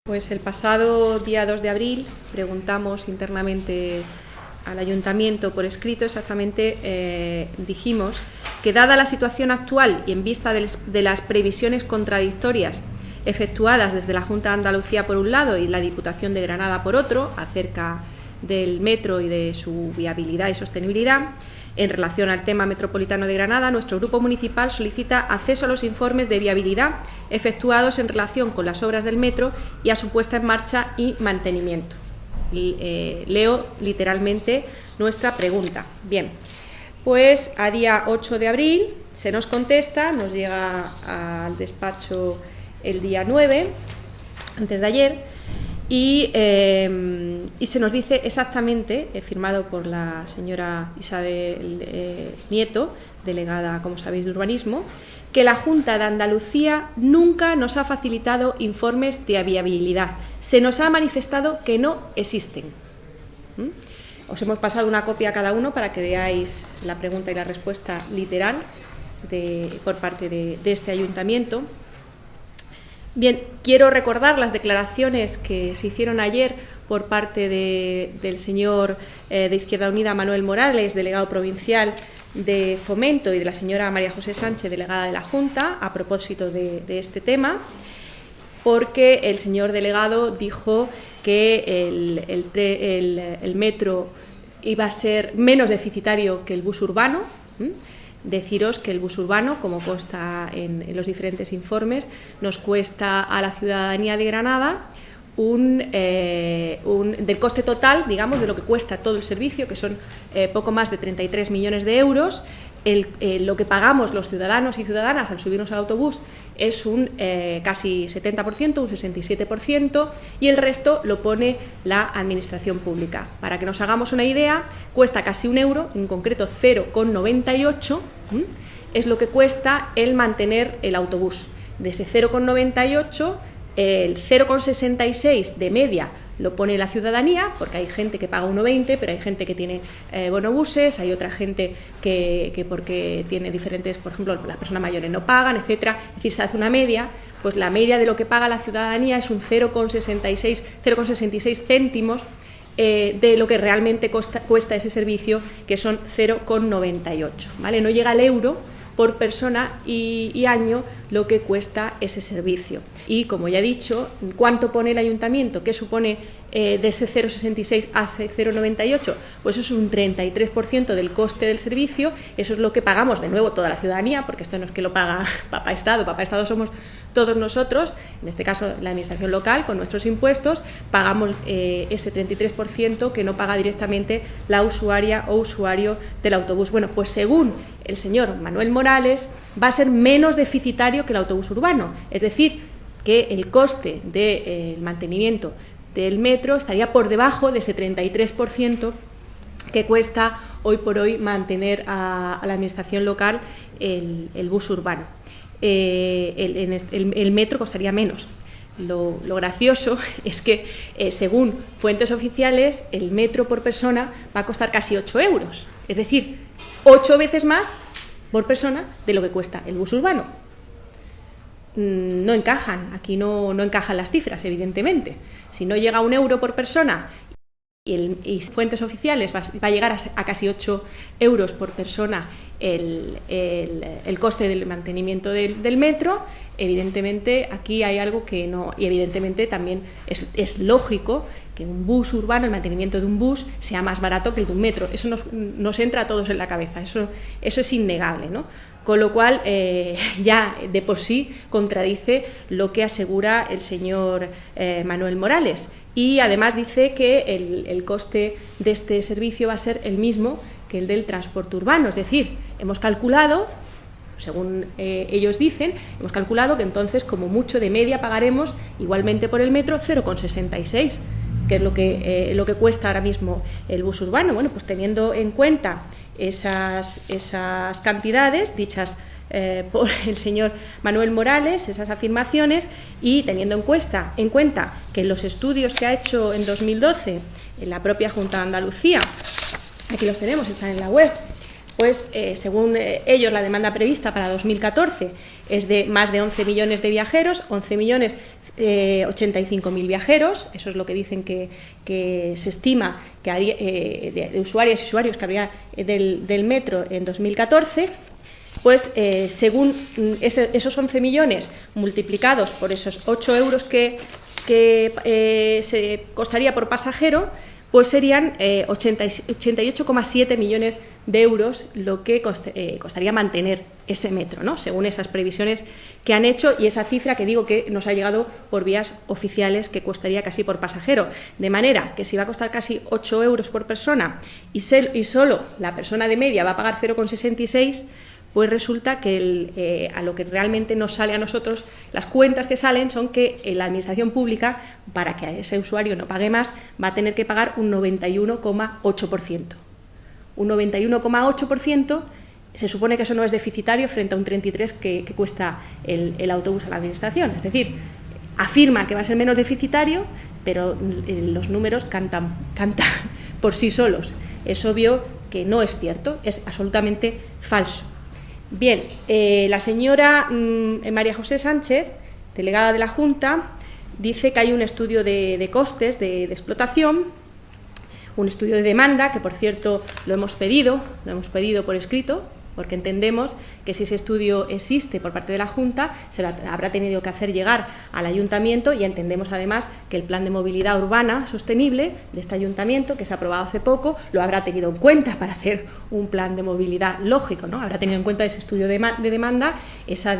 Pues el pasado día 2 de abril preguntamos internamente al Ayuntamiento por escrito, exactamente dijimos que dada la situación actual y en vista de las previsiones contradictorias efectuadas desde la Junta de Andalucía por un lado y la Diputación de Granada por otro, acerca del metro y de su viabilidad y sostenibilidad, en relación al tema metropolitano de Granada, nuestro grupo municipal solicita acceso a los informes de viabilidad efectuados en relación con las obras del metro y a su puesta en marcha y mantenimiento. Leo literalmente nuestra pregunta. Bien, pues a día 8 de abril se nos contesta, nos llega al despacho el día 9, antes de ayer, y se nos dice exactamente, firmado por la señora Isabel Nieto, delegada, como sabéis, de Urbanismo, que la Junta de Andalucía nunca nos ha facilitado informes de viabilidad. Se nos ha manifestado que no existen. Os hemos pasado una copia a cada uno para que veáis la pregunta y la respuesta literal por parte de este ayuntamiento. Bien, quiero recordar las declaraciones que se hicieron ayer por parte del señor de Izquierda Unida, Manuel Morales, delegado provincial de Fomento, y de la señora María José Sánchez, delegada de la Junta, a propósito de este tema, porque el señor delegado dijo que el metro iba a ser menos deficitario que el bus urbano. Deciros que el bus urbano, como consta en los diferentes informes, nos cuesta a la ciudadanía de Granada del coste total, digamos, de lo que cuesta todo el servicio, que son poco más de 33 millones de euros. Lo que pagamos los ciudadanos y ciudadanas al subirnos al autobús es un casi 70%, un 67%, y el resto lo pone la administración pública. Para que nos hagamos una idea, cuesta casi €1, en concreto 0,98, es lo que cuesta el mantener el autobús. De ese 0,98, el 0,66 de media lo pone la ciudadanía, porque hay gente que paga 1,20, pero hay gente que tiene bonobuses, hay otra gente que porque tiene diferentes, por ejemplo, las personas mayores no pagan, etcétera. Es decir, se hace una media, pues la media de lo que paga la ciudadanía es un 0,66 céntimos de lo que realmente cuesta ese servicio, que son 0,98, ¿vale? No llega al euro por persona y año lo que cuesta ese servicio. Y, como ya he dicho, ¿cuánto pone el ayuntamiento? ¿Qué supone de ese 0,66 a 0,98? Pues eso es un 33% del coste del servicio. Eso es lo que pagamos, de nuevo, toda la ciudadanía, porque esto no es que lo paga Papá Estado somos todos nosotros, en este caso la administración local, con nuestros impuestos, pagamos ese 33% que no paga directamente la usuaria o usuario del autobús. Bueno, pues según el señor Manuel Morales, va a ser menos deficitario que el autobús urbano, es decir, que el coste del mantenimiento del metro estaría por debajo de ese 33% que cuesta hoy por hoy mantener a la administración local el bus urbano. El metro costaría menos. Lo gracioso es que, según fuentes oficiales, el metro por persona va a costar casi 8 euros, es decir, 8 veces más por persona de lo que cuesta el bus urbano. No encajan, aquí no encajan las cifras, evidentemente. Si no llega a €1 por persona y fuentes oficiales va a llegar a casi 8 euros por persona el coste del mantenimiento del metro, evidentemente aquí hay algo que no, y evidentemente también es lógico que un bus urbano, el mantenimiento de un bus, sea más barato que el de un metro. Eso nos entra a todos en la cabeza, eso es innegable, ¿no? Con lo cual, ya de por sí contradice lo que asegura el señor Manuel Morales. Y además dice que el coste de este servicio va a ser el mismo que el del transporte urbano. Es decir, hemos calculado, según ellos dicen, hemos calculado que entonces como mucho de media pagaremos igualmente por el metro 0,66, que es lo que cuesta ahora mismo el bus urbano. Bueno, pues teniendo en cuenta esas cantidades dichas por el señor Manuel Morales, esas afirmaciones, y teniendo en cuenta que los estudios que ha hecho en 2012 en la propia Junta de Andalucía, aquí los tenemos, están en la web, pues según ellos la demanda prevista para 2014 es de más de 11 millones de viajeros, 11.085.000 viajeros, eso es lo que dicen que se estima que habría, de usuarias y usuarios que habría del metro en 2014. Pues según esos 11 millones multiplicados por esos 8 euros que se costaría por pasajero, pues serían 88,7 millones de euros lo que costaría mantener ese metro, ¿no? Según esas previsiones que han hecho y esa cifra que digo que nos ha llegado por vías oficiales que costaría casi por pasajero. De manera que si va a costar casi 8 euros por persona y solo la persona de media va a pagar 0,66, pues resulta que a lo que realmente nos sale a nosotros, las cuentas que salen son que la administración pública, para que a ese usuario no pague más, va a tener que pagar un 91,8%. Un 91,8%, se supone que eso no es deficitario frente a un 33% que cuesta el autobús a la administración. Es decir, afirma que va a ser menos deficitario, pero los números cantan por sí solos. Es obvio que no es cierto, es absolutamente falso. Bien, la señora María José Sánchez, delegada de la Junta, dice que hay un estudio de costes de explotación, un estudio de demanda, que por cierto lo hemos pedido por escrito, porque entendemos que si ese estudio existe por parte de la Junta, se lo habrá tenido que hacer llegar al Ayuntamiento y entendemos además que el Plan de Movilidad Urbana Sostenible de este Ayuntamiento, que se ha aprobado hace poco, lo habrá tenido en cuenta para hacer un plan de movilidad lógico, ¿no? Habrá tenido en cuenta ese estudio de demanda, esa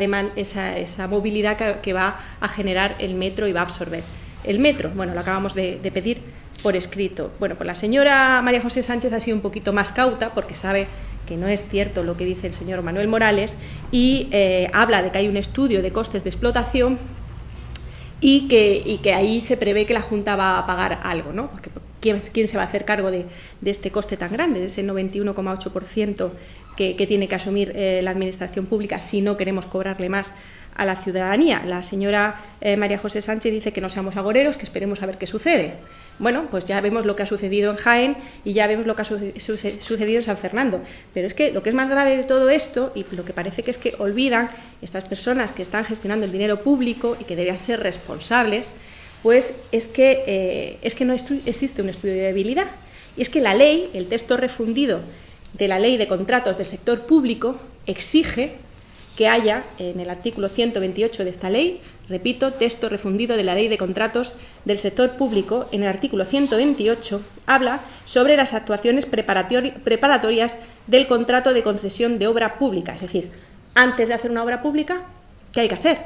movilidad que va a generar el metro y va a absorber. El metro, bueno, lo acabamos de pedir por escrito. Bueno, pues la señora María José Sánchez ha sido un poquito más cauta porque sabe que no es cierto lo que dice el señor Manuel Morales y habla de que hay un estudio de costes de explotación y que ahí se prevé que la Junta va a pagar algo, ¿no? Porque ¿quién se va a hacer cargo de este coste tan grande, de ese 91,8% que tiene que asumir la Administración Pública si no queremos cobrarle más a la ciudadanía? La señora María José Sánchez dice que no seamos agoreros, que esperemos a ver qué sucede. Bueno, pues ya vemos lo que ha sucedido en Jaén y ya vemos lo que ha sucedido en San Fernando. Pero es que lo que es más grave de todo esto, y lo que parece que es que olvidan estas personas que están gestionando el dinero público y que deberían ser responsables, pues es que no existe un estudio de viabilidad. Y es que la ley, el texto refundido de la Ley de Contratos del Sector Público, exige que haya en el artículo 128 de esta ley, repito, texto refundido de la Ley de Contratos del Sector Público, en el artículo 128 habla sobre las actuaciones preparatorias del contrato de concesión de obra pública, es decir, antes de hacer una obra pública, ¿qué hay que hacer?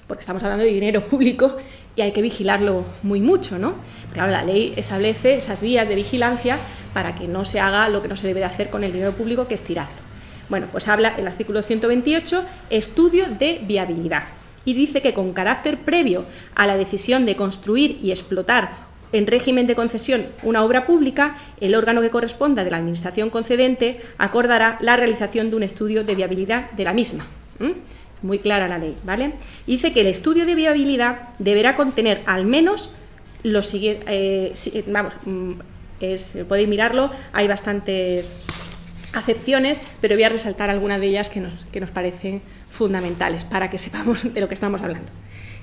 Porque estamos hablando de dinero público y hay que vigilarlo muy mucho, ¿no? Claro, la ley establece esas vías de vigilancia para que no se haga lo que no se debe de hacer con el dinero público, que es tirarlo. Bueno, pues habla el artículo 128, estudio de viabilidad, y dice que con carácter previo a la decisión de construir y explotar en régimen de concesión una obra pública, el órgano que corresponda de la Administración concedente acordará la realización de un estudio de viabilidad de la misma. Muy clara la ley, ¿vale? Y dice que el estudio de viabilidad deberá contener al menos los siguientes, podéis mirarlo, hay bastantes acepciones, pero voy a resaltar algunas de ellas que nos parecen fundamentales para que sepamos de lo que estamos hablando.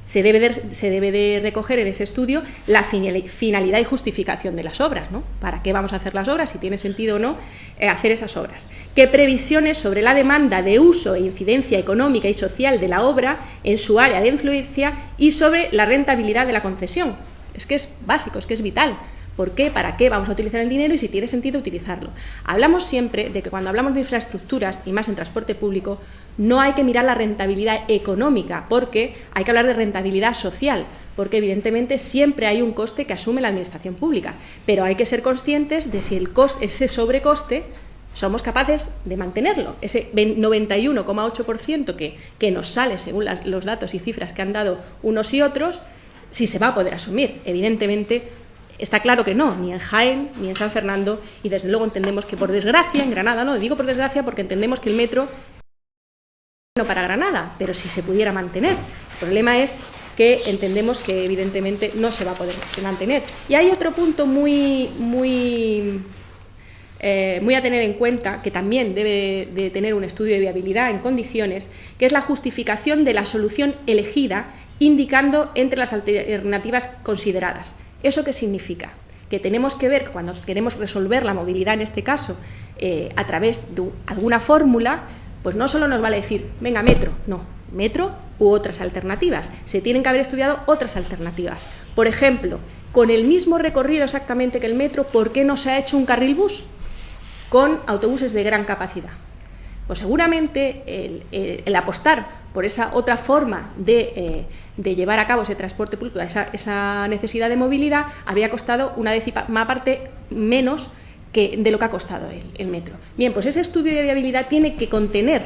Se debe de recoger en ese estudio la finalidad y justificación de las obras, ¿no? ¿Para qué vamos a hacer las obras? Si tiene sentido o no hacer esas obras. ¿Qué previsiones sobre la demanda de uso e incidencia económica y social de la obra en su área de influencia y sobre la rentabilidad de la concesión? Es que es básico, es que es vital. ¿Por qué? ¿Para qué vamos a utilizar el dinero y si tiene sentido utilizarlo? Hablamos siempre de que cuando hablamos de infraestructuras, y más en transporte público, no hay que mirar la rentabilidad económica, porque hay que hablar de rentabilidad social, porque evidentemente siempre hay un coste que asume la Administración Pública, pero hay que ser conscientes de si ese sobrecoste somos capaces de mantenerlo, ese 91,8% que nos sale según los datos y cifras que han dado unos y otros, si se va a poder asumir. Evidentemente, está claro que no, ni en Jaén, ni en San Fernando, y desde luego entendemos que por desgracia, en Granada, no digo por desgracia porque entendemos que el metro es bueno para Granada, pero si se pudiera mantener. El problema es que entendemos que evidentemente no se va a poder mantener. Y hay otro punto muy muy a tener en cuenta, que también debe de tener un estudio de viabilidad en condiciones, que es la justificación de la solución elegida, indicando entre las alternativas consideradas. ¿Eso qué significa? Que tenemos que ver, cuando queremos resolver la movilidad en este caso, a través de alguna fórmula, pues no solo nos vale decir, venga, metro, no, metro u otras alternativas. Se tienen que haber estudiado otras alternativas. Por ejemplo, con el mismo recorrido exactamente que el metro, ¿por qué no se ha hecho un carril bus con autobuses de gran capacidad? Pues seguramente el apostar por esa otra forma de llevar a cabo ese transporte público, esa necesidad de movilidad, habría costado una décima parte menos de lo que ha costado el metro. Bien, pues ese estudio de viabilidad tiene que contener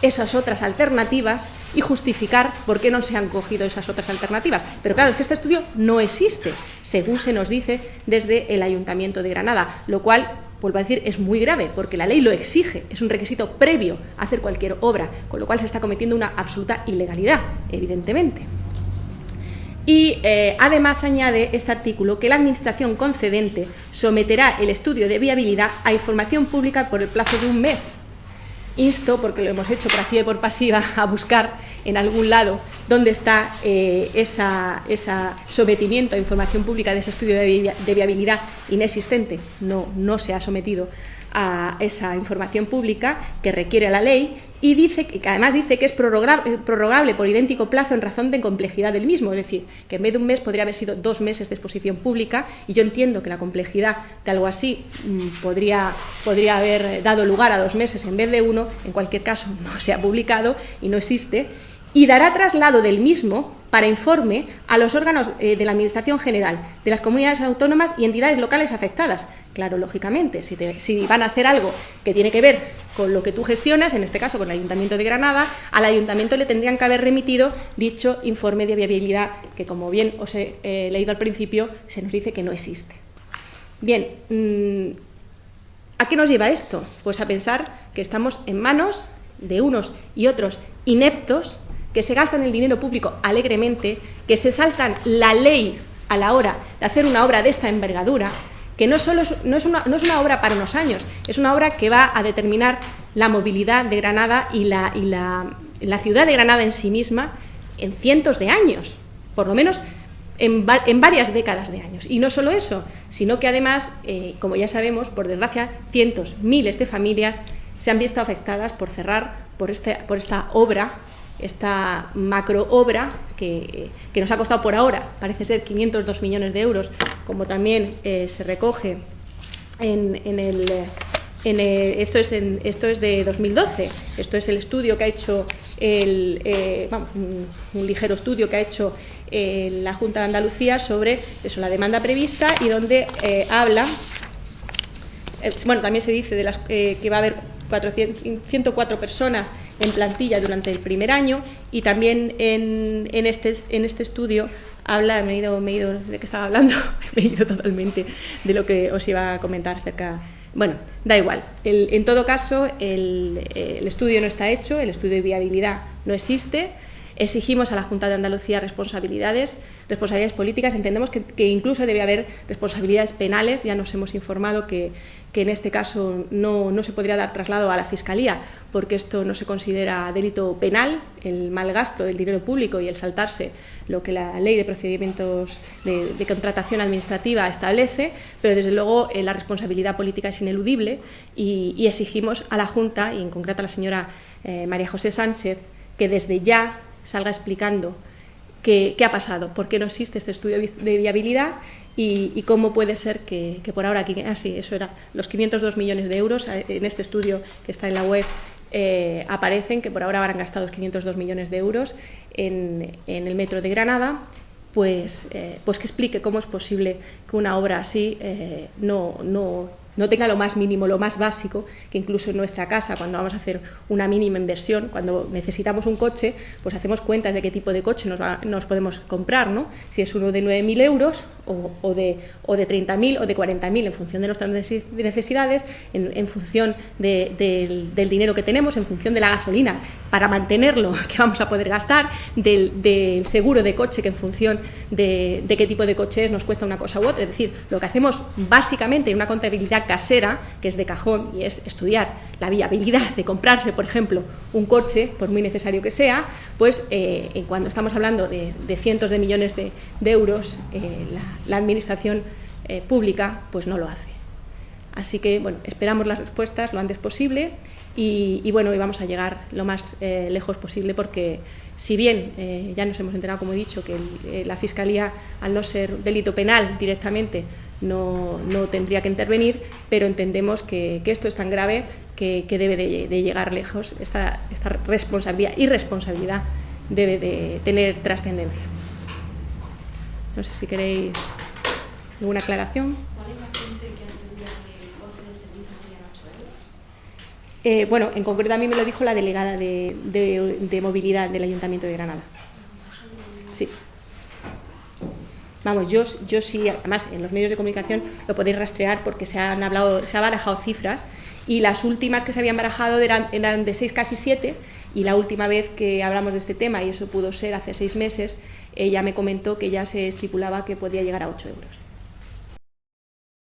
esas otras alternativas y justificar por qué no se han cogido esas otras alternativas. Pero claro, es que este estudio no existe, según se nos dice desde el Ayuntamiento de Granada, lo cual, vuelvo a decir, es muy grave, porque la ley lo exige, es un requisito previo a hacer cualquier obra, con lo cual se está cometiendo una absoluta ilegalidad, evidentemente. Y además añade este artículo que la Administración concedente someterá el estudio de viabilidad a información pública por el plazo de un mes. Insto, porque lo hemos hecho por activa y por pasiva, a buscar en algún lado dónde está ese sometimiento a información pública de ese estudio de viabilidad inexistente. No se ha sometido a esa información pública que requiere la ley, y además dice que es prorrogable por idéntico plazo en razón de complejidad del mismo, es decir, que en vez de un mes podría haber sido 2 meses de exposición pública, y yo entiendo que la complejidad de algo así podría haber dado lugar a 2 meses en vez de 1, en cualquier caso no se ha publicado y no existe, y dará traslado del mismo para informe a los órganos de la Administración General, de las comunidades autónomas y entidades locales afectadas. Claro, lógicamente, si van a hacer algo que tiene que ver con lo que tú gestionas, en este caso con el Ayuntamiento de Granada, al Ayuntamiento le tendrían que haber remitido dicho informe de viabilidad, que como bien os he leído al principio, se nos dice que no existe. Bien, ¿a qué nos lleva esto? Pues a pensar que estamos en manos de unos y otros ineptos, que se gastan el dinero público alegremente, que se saltan la ley a la hora de hacer una obra de esta envergadura, que no es una obra para unos años, es una obra que va a determinar la movilidad de Granada y la ciudad de Granada en sí misma en cientos de años, por lo menos en varias décadas de años. Y no solo eso, sino que además, como ya sabemos, por desgracia, cientos, miles de familias se han visto afectadas por cerrar por esta obra, esta macro obra que nos ha costado por ahora, parece ser 502 millones de euros, como también se recoge esto es de 2012, esto es el estudio que ha hecho un ligero estudio que ha hecho la Junta de Andalucía sobre eso, la demanda prevista, y donde habla, también se dice que va a haber 104 personas en plantilla durante el primer año, y también en este estudio habla, me he ido de qué estaba hablando, me he ido totalmente de lo que os iba a comentar acerca. Bueno, da igual, en todo caso el estudio no está hecho, el estudio de viabilidad no existe. Exigimos a la Junta de Andalucía responsabilidades políticas, entendemos que incluso debe haber responsabilidades penales. Ya nos hemos informado que en este caso no se podría dar traslado a la Fiscalía, porque esto no se considera delito penal, el mal gasto del dinero público y el saltarse lo que la Ley de Procedimientos de Contratación Administrativa establece, pero desde luego la responsabilidad política es ineludible, y exigimos a la Junta, y en concreto a la señora María José Sánchez, que desde ya salga explicando qué ha pasado, por qué no existe este estudio de viabilidad, y cómo puede ser que por ahora, eso era, los 502 millones de euros en este estudio que está en la web aparecen, que por ahora habrán gastado 502 millones de euros en el metro de Granada, pues que explique cómo es posible que una obra así no tenga lo más mínimo, lo más básico, que incluso en nuestra casa, cuando vamos a hacer una mínima inversión, cuando necesitamos un coche, pues hacemos cuentas de qué tipo de coche nos podemos comprar, ¿no? Si es uno de 9.000 euros o de 30.000 o de 40.000, en función de nuestras necesidades, en función del dinero que tenemos, en función de la gasolina para mantenerlo que vamos a poder gastar, del seguro de coche, que en función de qué tipo de coche es nos cuesta una cosa u otra. Es decir, lo que hacemos básicamente en una contabilidad medida casera, que es de cajón, y es estudiar la viabilidad de comprarse, por ejemplo, un coche, por muy necesario que sea, pues cuando estamos hablando de cientos de millones de euros, la administración pública pues no lo hace. Así que, bueno, esperamos las respuestas lo antes posible y bueno, y vamos a llegar lo más lejos posible, porque si bien ya nos hemos enterado, como he dicho, que la Fiscalía, al no ser delito penal directamente, no tendría que intervenir, pero entendemos que esto es tan grave que debe de llegar lejos, esta responsabilidad, irresponsabilidad debe de tener trascendencia. No sé si queréis alguna aclaración. ¿Cuál es la fuente que asegura que el coste del servicio serían 8 euros? Bueno, en concreto a mí me lo dijo la delegada de movilidad del Ayuntamiento de Granada. Sí. Vamos, yo sí, además en los medios de comunicación lo podéis rastrear, porque se han barajado cifras, y las últimas que se habían barajado eran de 6, casi 7, y la última vez que hablamos de este tema, y eso pudo ser hace 6 meses, ella me comentó que ya se estipulaba que podía llegar a 8 euros.